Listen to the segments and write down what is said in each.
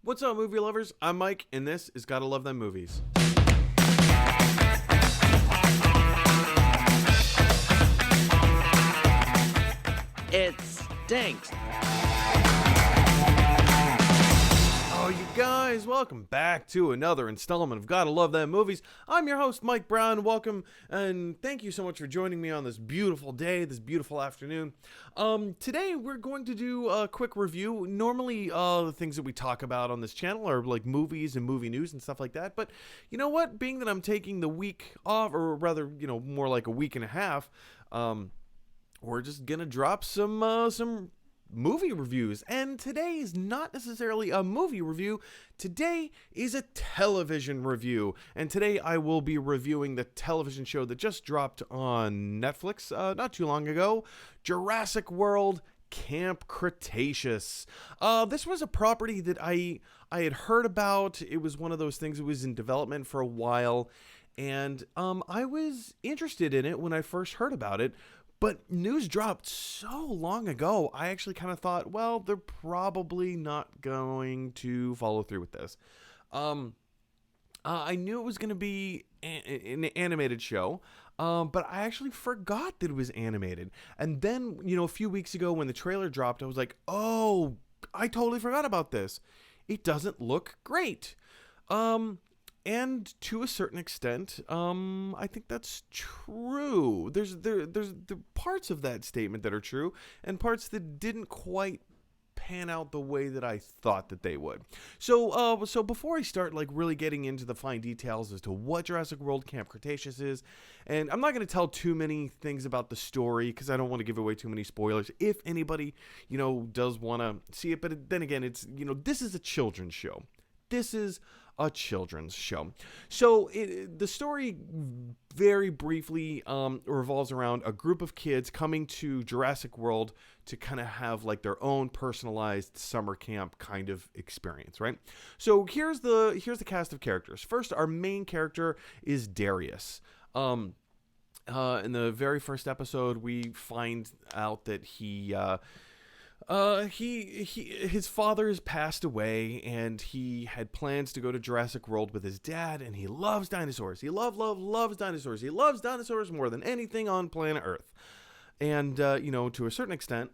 What's up, movie lovers? I'm Mike, and this is Gotta Love Them Movies. It stinks. Oh, you guys, welcome back to another installment of Gotta Love Them Movies. I'm your host, Mike Brown. Welcome, and thank you so much for joining me on this beautiful day, this beautiful afternoon. Today, we're going to do a quick review. Normally, the things that we talk about on this channel are like movies and movie news and stuff like that. But you know what? Being that I'm taking the week off, or rather, more like a week and a half, we're just gonna drop some movie reviews. And today is not necessarily a movie review. Today is a television review. And today I will be reviewing the television show that just dropped on Netflix not too long ago, Jurassic World Camp Cretaceous. This was a property that I had heard about. It was one of those things that was in development for a while. And I was interested in it when I first heard about it. But news dropped so long ago, I actually kind of thought, well, they're probably not going to follow through with this. I knew it was going to be an animated show, but I actually forgot that it was animated. And then, a few weeks ago when the trailer dropped, I was like, oh, I totally forgot about this. It doesn't look great. And to a certain extent, I think that's true. There's the parts of that statement that are true, and parts that didn't quite pan out the way that I thought that they would. So before I start really getting into the fine details as to what Jurassic World Camp Cretaceous is, and I'm not going to tell too many things about the story because I don't want to give away too many spoilers. If anybody does want to see it, but then again, it's this is a children's show. This is a children's show. So the story very briefly revolves around a group of kids coming to Jurassic World to kind of have their own personalized summer camp kind of experience, right? So here's the cast of characters. First, our main character is Darius. In the very first episode, we find out that his father has passed away, and he had plans to go to Jurassic World with his dad, and he loves dinosaurs. He loves dinosaurs. He loves dinosaurs more than anything on planet Earth. And, to a certain extent,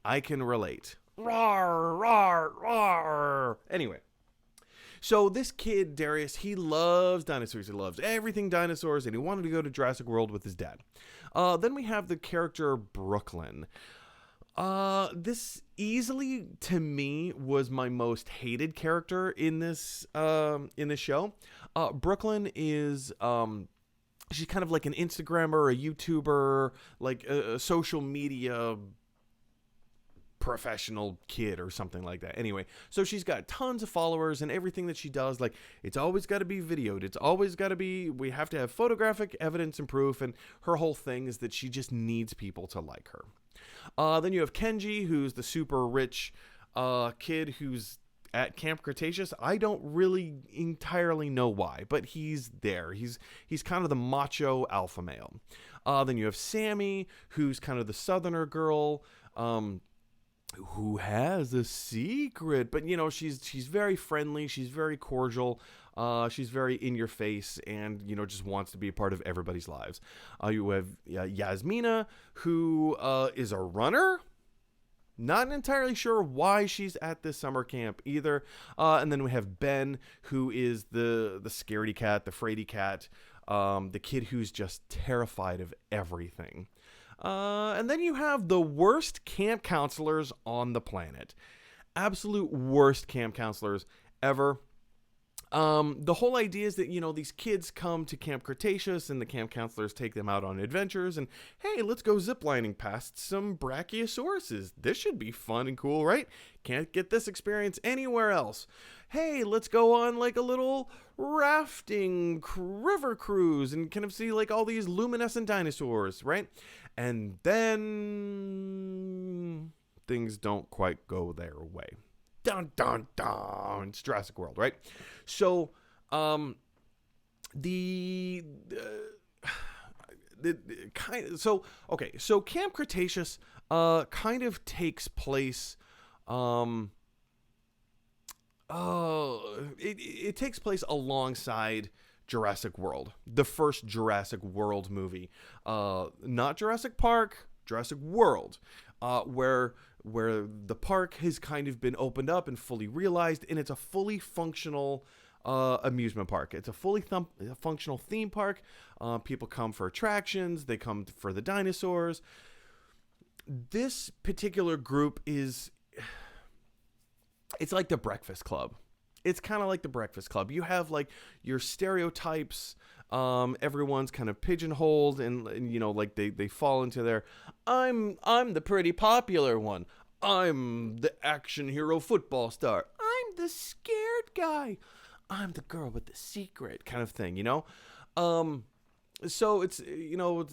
I can relate. Roar, roar, roar. Anyway. So this kid, Darius, he loves dinosaurs. He loves everything dinosaurs, and he wanted to go to Jurassic World with his dad. Then we have the character Brooklyn. This easily, to me, was my most hated character in this show. Brooklyn is she's kind of like an Instagrammer, a YouTuber, like a social media professional kid or something like that. Anyway, so she's got tons of followers, and everything that she does, it's always got to be videoed. It's always got to be, we have to have photographic evidence and proof, and her whole thing is that she just needs people to like her. Then you have Kenji, who's the super rich kid who's at Camp Cretaceous. I don't really entirely know why, but he's there. He's kind of the macho alpha male. Then you have Sammy, who's kind of the southerner girl, who has a secret, but she's very friendly, she's very cordial, she's very in your face, and just wants to be a part of everybody's lives. You have Yasmina, who is a runner. Not entirely sure why she's at this summer camp either. And then we have Ben, who is the scaredy cat, the fraidy cat, the kid who's just terrified of everything. And then you have the worst camp counselors on the planet. Absolute worst camp counselors ever. The whole idea is that, these kids come to Camp Cretaceous, and the camp counselors take them out on adventures, and hey, let's go ziplining past some brachiosauruses. This should be fun and cool, right? Can't get this experience anywhere else. Hey, let's go on a little rafting river cruise and kind of see all these luminescent dinosaurs, right? And then things don't quite go their way. Dun, dun, dun. It's Jurassic World, right? So, so Camp Cretaceous kind of takes place it takes place alongside Jurassic World, the first Jurassic World movie, not Jurassic Park, Jurassic World, where the park has kind of been opened up and fully realized, and it's a fully functional amusement park. It's a fully functional theme park. People come for attractions. They come for the dinosaurs. This particular group it's like the Breakfast Club. It's kind of like the Breakfast Club. You have like your stereotypes. Everyone's kind of pigeonholed, and you know, like they fall into their, I'm the pretty popular one. I'm the action hero football star. I'm the scared guy. I'm the girl with the secret kind of thing, you know? So it's, you know,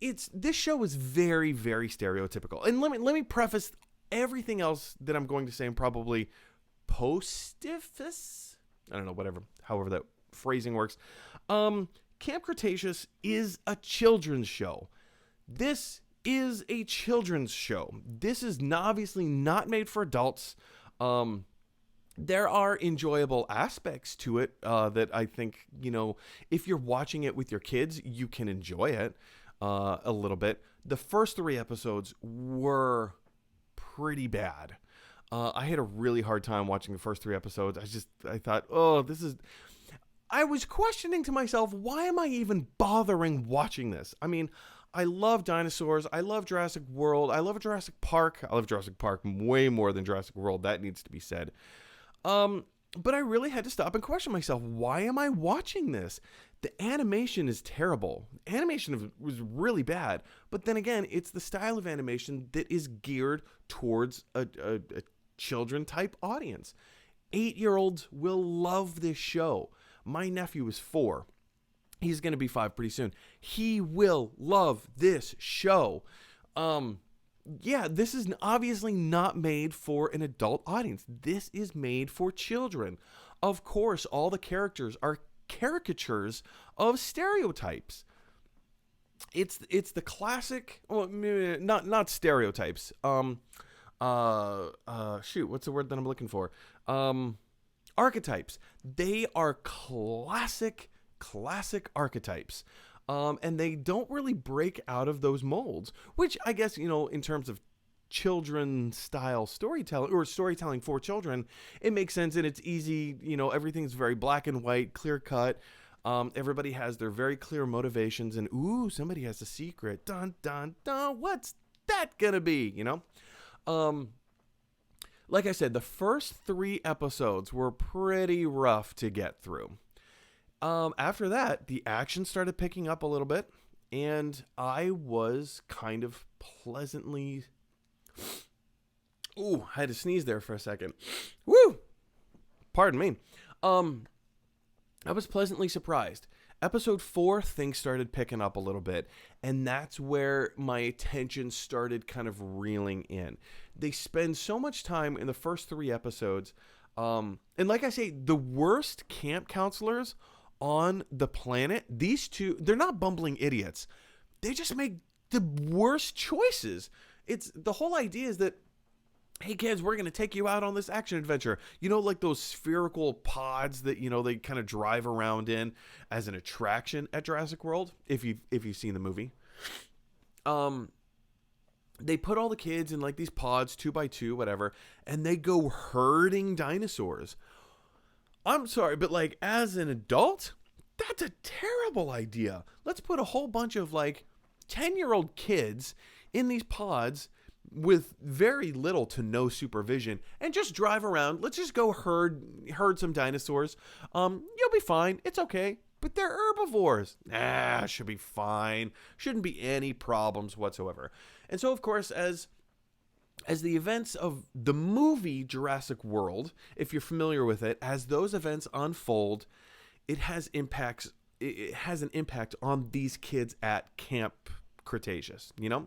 this show is very, very stereotypical. And let me preface everything else that I'm going to say, and probably postifus. I don't know, however that phrasing works. Camp Cretaceous is a children's show. This is a children's show. This is obviously not made for adults. There are enjoyable aspects to it that I think, you know, if you're watching it with your kids, you can enjoy it a little bit. The first 3 episodes were pretty bad. I had a really hard time watching the first 3 episodes. I thought, I was questioning to myself, why am I even bothering watching this? I mean, I love dinosaurs. I love Jurassic World. I love Jurassic Park. I love Jurassic Park way more than Jurassic World. That needs to be said. But I really had to stop and question myself. Why am I watching this? The animation is terrible. Animation was really bad. But then again, it's the style of animation that is geared towards a children type audience. 8-year-olds will love this show. My nephew is 4. He's going to be 5 pretty soon. He will love this show. Yeah, this is obviously not made for an adult audience. This is made for children. Of course, all the characters are caricatures of stereotypes. It's the classic, well, not stereotypes. What's the word that I'm looking for? Archetypes. They are classic archetypes. And they don't really break out of those molds, which I guess, you know, in terms of children style storytelling or storytelling for children, it makes sense and it's easy. You know, everything's very black and white, clear cut. Everybody has their very clear motivations, and somebody has a secret. Dun, dun, dun. What's that gonna be? You know? Like I said, the first 3 episodes were pretty rough to get through. After that, the action started picking up a little bit, and I was kind of pleasantly... I had to sneeze there for a second. Woo! Pardon me. I was pleasantly surprised. Episode 4, things started picking up a little bit, and that's where my attention started kind of reeling in. They spend so much time in the first 3 episodes, and like I say, the worst camp counselors on the planet, these 2, they're not bumbling idiots. They just make the worst choices. It's the whole idea is that, hey kids, we're going to take you out on this action adventure. You know, like those spherical pods that, you know, they kind of drive around in as an attraction at Jurassic World, if you've seen the movie. They put all the kids in like these pods, 2x2, whatever, and they go herding dinosaurs. I'm sorry, but like as an adult, that's a terrible idea. Let's put a whole bunch of like 10-year-old kids in these pods with very little to no supervision and just drive around. Let's just go herd some dinosaurs. You'll be fine. It's okay. But they're herbivores. Should be fine. Shouldn't be any problems whatsoever. And so, of course, as the events of the movie Jurassic World, if you're familiar with it, as those events unfold, it has impacts. It has an impact on these kids at Camp Cretaceous, you know?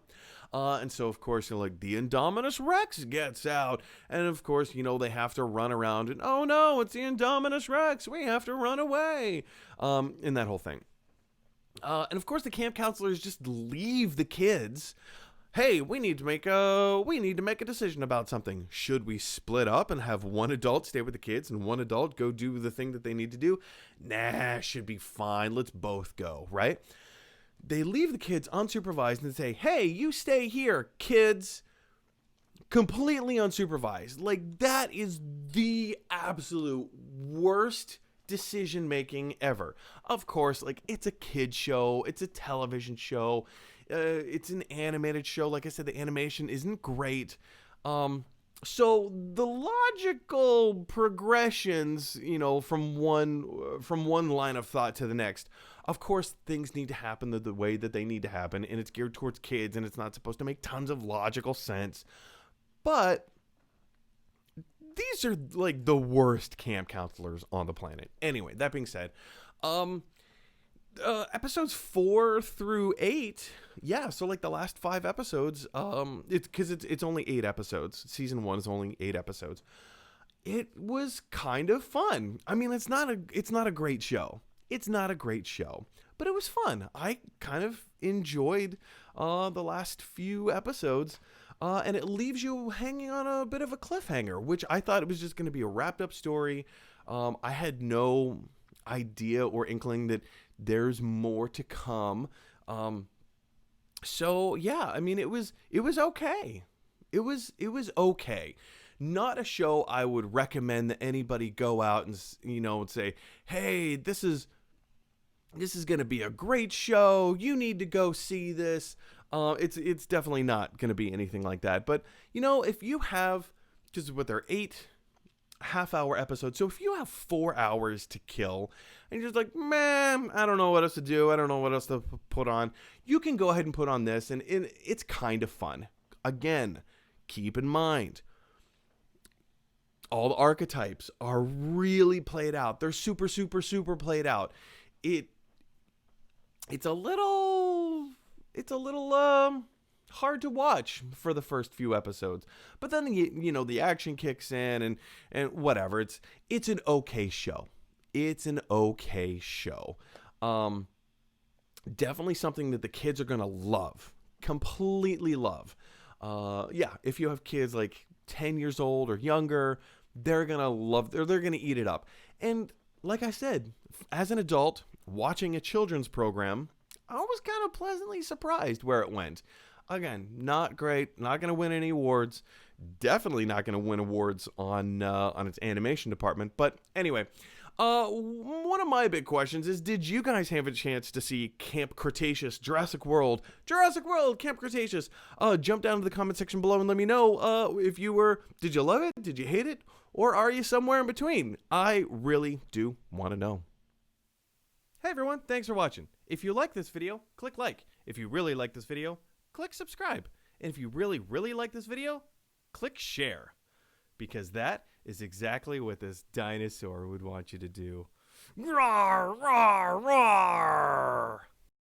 And so, of course, you know, like the Indominus Rex gets out. And, of course, you know, they have to run around and, oh, no, it's the Indominus Rex. We have to run away. And that whole thing. And, of course, the camp counselors just leave the kids hey, we need to make a decision about something. Should we split up and have one adult stay with the kids and one adult go do the thing that they need to do? Nah, should be fine. Let's both go, right? They leave the kids unsupervised and say, hey, you stay here, kids. Completely unsupervised. Like, that is the absolute worst decision making ever. Of course, like, it's a kid show, it's a television show, it's an animated show. Like I said, the animation isn't great. So the logical progressions, from one line of thought to the next. Of course, things need to happen the way that they need to happen, and it's geared towards kids, and it's not supposed to make tons of logical sense. But these are like the worst camp counselors on the planet. Anyway, that being said, episodes 4 through 8, yeah, so like the last 5 episodes, it's only 8 episodes. Season 1 is only 8 episodes. It was kind of fun. I mean, it's not a great show. It's not a great show, but it was fun. I kind of enjoyed the last few episodes. And it leaves you hanging on a bit of a cliffhanger, which I thought it was just going to be a wrapped up story. I had no idea or inkling that there's more to come. So yeah, I mean, it was okay. It was okay. Not a show I would recommend that anybody go out and and say, hey, this is going to be a great show. You need to go see this. It's definitely not going to be anything like that. But, if you have, just with their 8 half-hour episodes, so if you have 4 hours to kill, and you're just like, man, I don't know what else to do, I don't know what else to put on, you can go ahead and put on this, and it's kind of fun. Again, keep in mind, all the archetypes are really played out. They're super, super, super played out. It's a little hard to watch for the first few episodes, but then the action kicks in and whatever. It's an okay show. It's an okay show. Definitely something that the kids are gonna love, completely love. Yeah, if you have kids like 10 years old or younger, they're gonna love. They're gonna eat it up. And like I said, as an adult watching a children's program, I was kind of pleasantly surprised where it went. Again, not great, not going to win any awards, definitely not going to win awards on its animation department. But anyway, one of my big questions is, did you guys have a chance to see Camp Cretaceous, Jurassic World, Camp Cretaceous? Jump down to the comment section below and let me know did you love it, did you hate it, or are you somewhere in between? I really do want to know. Hey everyone, thanks for watching. If you like this video, click like. If you really like this video, click subscribe. And if you really, really like this video, click share. Because that is exactly what this dinosaur would want you to do. Roar, roar, roar!